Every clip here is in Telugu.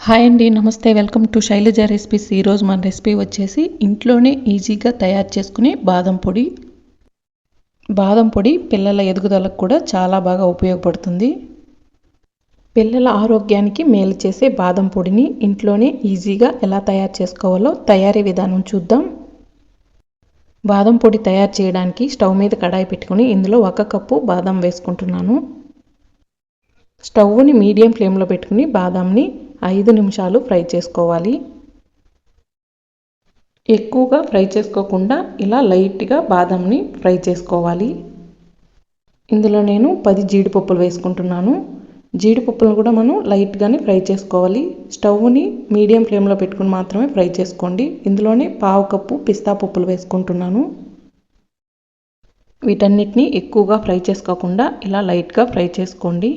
హాయ్ అండి, నమస్తే. Welcome to Shailaja recipes. ఈరోజు మన రెసిపీ వచ్చేసి ఇంట్లోనే ఈజీగా తయారు చేసుకునే బాదం పొడి. బాదం పొడి పిల్లల ఎదుగుదలకు కూడా చాలా బాగా ఉపయోగపడుతుంది. పిల్లల ఆరోగ్యానికి మేలు చేసే బాదం పొడిని ఇంట్లోనే ఈజీగా ఎలా తయారు చేసుకోవాలో తయారీ విధానం చూద్దాం. బాదం పొడి తయారు చేయడానికి స్టవ్ మీద కడాయి పెట్టుకుని ఇందులో 1 కప్పు బాదం వేసుకుంటున్నాను. స్టవ్ని మీడియం ఫ్లేమ్లో పెట్టుకుని బాదంని 5 నిమిషాలు ఫ్రై చేసుకోవాలి. ఎక్కువగా ఫ్రై చేసుకోకుండా ఇలా లైట్గా బాదంని ఫ్రై చేసుకోవాలి. ఇందులో నేను 10 జీడిపప్పులు వేసుకుంటున్నాను. జీడిపప్పులను కూడా మనం లైట్గానే ఫ్రై చేసుకోవాలి. స్టవ్ని మీడియం ఫ్లేమ్లో పెట్టుకుని మాత్రమే ఫ్రై చేసుకోండి. ఇందులోనే 1/2 కప్పు పిస్తా పప్పులు వేసుకుంటున్నాను. వీటన్నిటిని ఎక్కువగా ఫ్రై చేసుకోకుండా ఇలా లైట్గా ఫ్రై చేసుకోండి.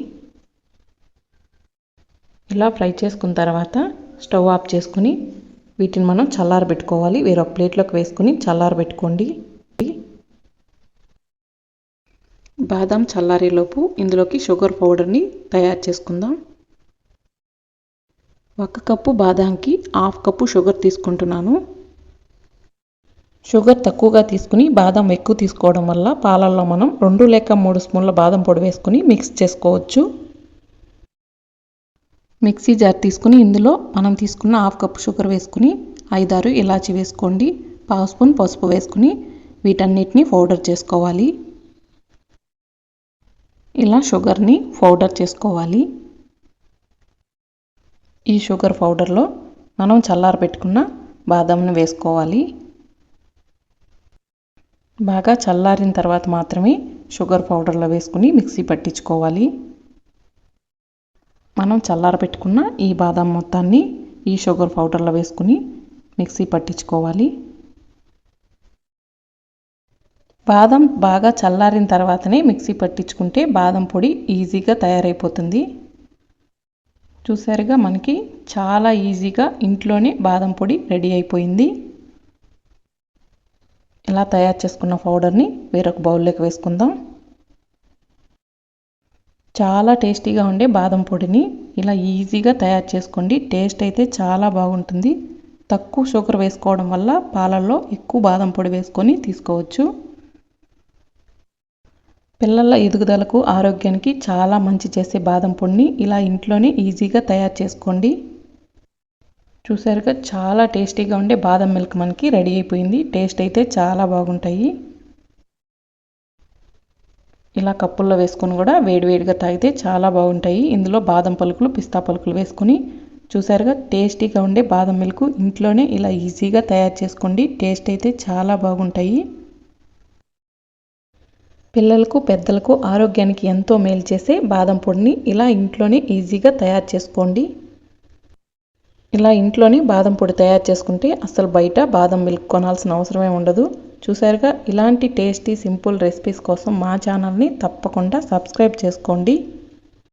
ఇలా ఫ్రై చేసుకున్న తర్వాత స్టవ్ ఆఫ్ చేసుకుని వీటిని మనం చల్లారబెట్టుకోవాలి. వేరొక ప్లేట్లోకి వేసుకుని చల్లారబెట్టుకోండి. బాదం చల్లారేలోపు ఇందులోకి షుగర్ పౌడర్ని తయారు చేసుకుందాం. 1 కప్పు బాదంకి 1/2 కప్పు షుగర్ తీసుకుంటున్నాను. షుగర్ తక్కువగా తీసుకుని బాదం ఎక్కువ తీసుకోవడం వల్ల పాలల్లో మనం 2 లేక 3 స్పూన్ల బాదం పొడి వేసుకుని మిక్స్ చేసుకోవచ్చు. మిక్సీ జార్ తీసుకుని ఇందులో మనం తీసుకున్న 1/2 కప్పు షుగర్ వేసుకుని 5-6 ఇలాచి వేసుకోండి. 1/2 స్పూన్ పసుపు వేసుకుని వీటన్నిటిని పౌడర్ చేసుకోవాలి. ఇలా షుగర్ని పౌడర్ చేసుకోవాలి. ఈ షుగర్ పౌడర్లో మనం చల్లారబెట్టుకున్న బాదంని వేసుకోవాలి. బాగా చల్లారిన తర్వాత మాత్రమే షుగర్ పౌడర్లో వేసుకుని మిక్సీ పట్టించుకోవాలి. మనం చల్లారబెట్టుకున్న ఈ బాదం మొత్తాన్ని ఈ షుగర్ పౌడర్లో వేసుకుని మిక్సీ పట్టించుకోవాలి. బాదం బాగా చల్లారిన తర్వాతనే మిక్సీ పట్టించుకుంటే బాదం పొడి ఈజీగా తయారైపోతుంది. చూసారుగా, మనకి చాలా ఈజీగా ఇంట్లోనే బాదం పొడి రెడీ అయిపోయింది. ఇలా తయారు చేసుకున్న పౌడర్ని వేరొక బౌల్లోకి వేసుకుందాం. చాలా టేస్టీగా ఉండే బాదం పొడిని ఇలా ఈజీగా తయారు చేసుకోండి. టేస్ట్ అయితే చాలా బాగుంటుంది. తక్కువ షుగర్ వేసుకోవడం వల్ల పాలల్లో ఎక్కువ బాదం పొడి వేసుకొని తీసుకోవచ్చు. పిల్లల ఎదుగుదలకు ఆరోగ్యానికి చాలా మంచి చేసే బాదం పొడిని ఇలా ఇంట్లోనే ఈజీగా తయారు చేసుకోండి. చూసారుగా, చాలా టేస్టీగా ఉండే బాదం మిల్క్ మనకి రెడీ అయిపోయింది. టేస్ట్ అయితే చాలా బాగుంటాయి. ఇలా కప్పుల్లో వేసుకొని కూడా వేడివేడిగా తాగితే చాలా బాగుంటాయి. ఇందులో బాదం పలుకులు, పిస్తా పలుకులు వేసుకుని చూసారుగా, టేస్టీగా ఉండే బాదం మిల్క్ ఇంట్లోనే ఇలా ఈజీగా తయారు చేసుకోండి. టేస్ట్ అయితే చాలా బాగుంటాయి. పిల్లలకు, పెద్దలకు ఆరోగ్యానికి ఎంతో మేలు చేసే బాదం పొడిని ఇలా ఇంట్లోనే ఈజీగా తయారు చేసుకోండి. ఇలా ఇంట్లోనే బాదం పొడి తయారు చేసుకుంటే అసలు బయట బాదం మిల్క్ కొనాల్సిన అవసరమే ఉండదు. చూసారుగా, ఇలాంటి టేస్టీ సింపుల్ రెసిపీస్ కోసం మా ఛానల్ని తప్పకుండా సబ్స్క్రైబ్ చేసుకోండి.